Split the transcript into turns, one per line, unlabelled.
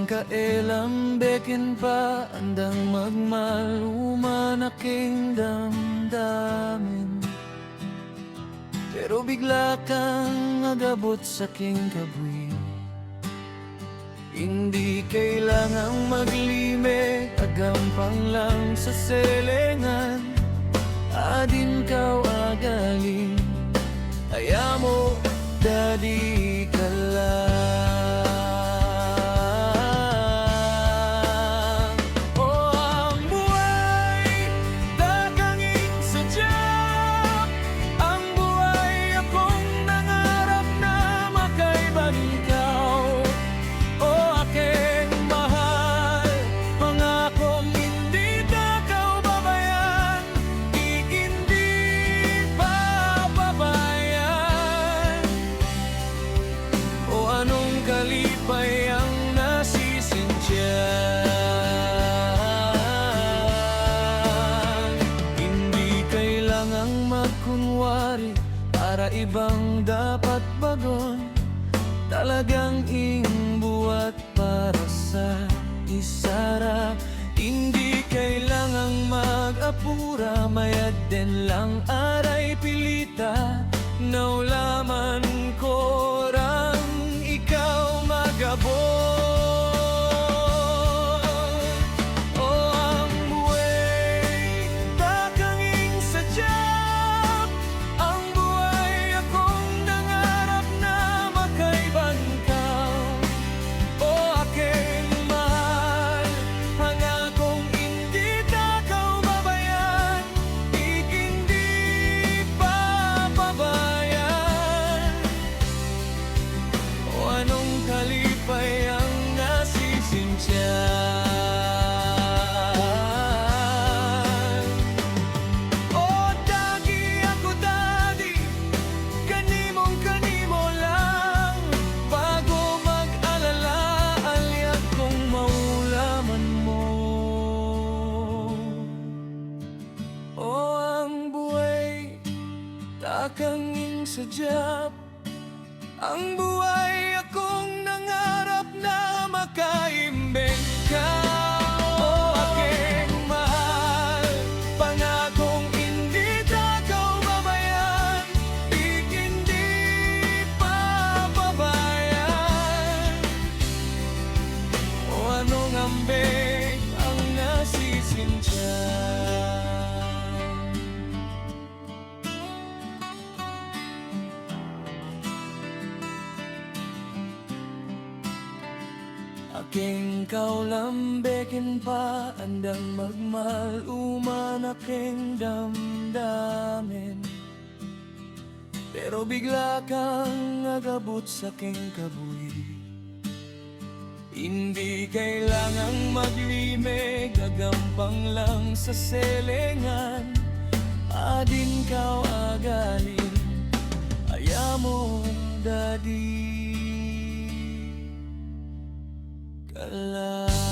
kaelambekin pa, andang magmaluman aking damdamin. Pero bigla kang agabot sa'king kabuy. Hindi kailangang maglimik, agampang lang sa selengan. Adin kaw agaling, aya mo dadi ka lang. Oh, ang buhay dakanging sadyap, ang buhay akong nangarap na makaibang ikaw. Oh, aking mahal, pangakong hindi takaw babayan, di hindi papabayan. O anong kalipay ang nasisintyan. Hindi kailangang magkunwari para ibang dapat bagon. Talagang imbuat para sa isara. Hindi kailangang mag-apura, mayad din lang aray pilita. Naulaman ko rang ikaw magabot. Oh, ang buhay dakanging sadyap, ang buhay akong nangarap na makaibang ikaw. Oh, aking mahal, pangakong hindi takaw babayan, di hindi papabayan. O anong kalipay ang nasisintyan. O dagi ako dadi, kanimong kanimo lang, bago mag-alala alyat kong maulaman mo. O ang buhay dakanging sadyap, ang buhay akong nangarap na makaimbing ka. O aking mahal, pangakong hindi takaw babayan, di hindi papabayan. O anong ambing ang nasisintyan. Aking kaulambekin pa, andang magmaluman aking damdamin. Pero bigla kang agabot sa'king kabuy. Hindi kailangang maglimik, agampang lang sa selengan. Adin kaw agaling, aya mo dadi ka lang.